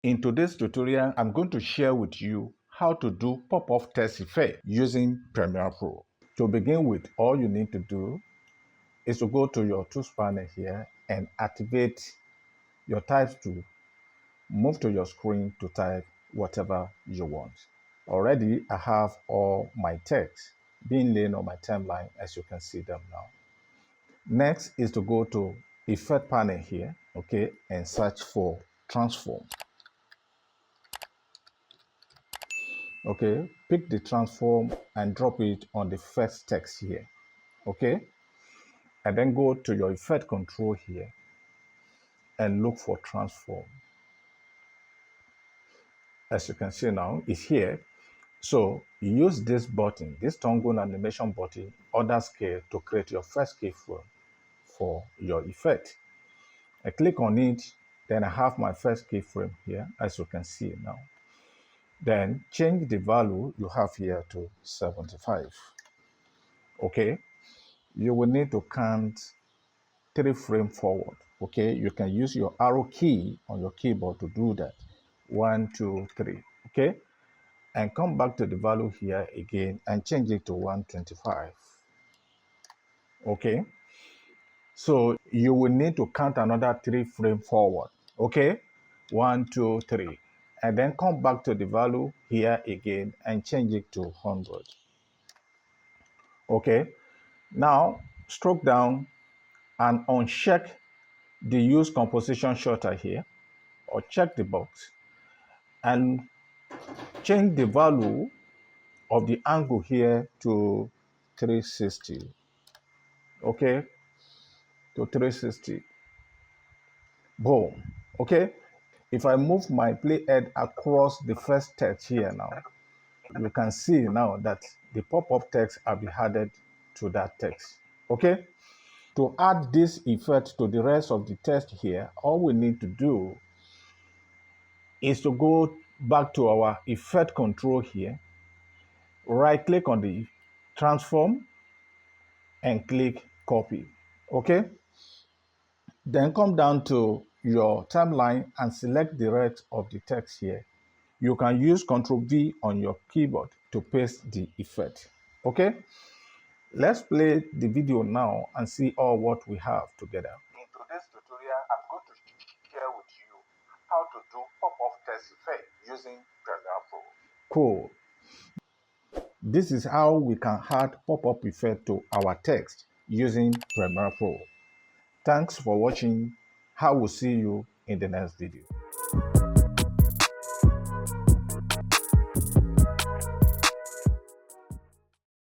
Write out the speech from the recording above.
In today's tutorial, I'm going to share with you how to do pop-up text effect using Premiere Pro. To begin with, all you need to do is to go to your tools panel here and activate your type tool. Move to your screen to type whatever you want. Already, I have all my text being laid on my timeline as you can see them now. Next is to go to Effect panel here, okay, and search for Transform. Okay, pick the transform and drop it on the first text here. Okay, and then go to your effect control here and look for transform. As you can see now, it's here. So use this button, this toggle animation button, order scale to create your first keyframe for your effect. I click on it, then I have my first keyframe here, as you can see now. Then change the value you have here to 75. Okay, you will need to count 3 frames forward. Okay, you can use your arrow key on your keyboard to do that. 1, 2, 3. Okay, and come back to the value here again and change it to 125. Okay, so you will need to count another 3 frames forward. Okay, 1, 2, 3, and then come back to the value here again and change it to 100. Okay, now stroke down and uncheck the use composition shutter here, or check the box and change the value of the angle here to 360. Okay, to 360. Boom. Okay, if I move my playhead across the first text here now, you can see now that the pop-up text have been added to that text. Okay, to add this effect to the rest of the text here, all we need to do is to go back to our effect control here, right click on the transform and click copy. Okay, then come down to your timeline and select the rest of the text here. You can use Ctrl V on your keyboard to paste the effect. Okay, let's play the video now and see all what we have together. In today's tutorial, I'm going to share with you how to do pop-up text effect using Premiere Pro. Cool. This is how we can add pop-up effect to our text using Premiere Pro. Thanks for watching. I will see you in the next video.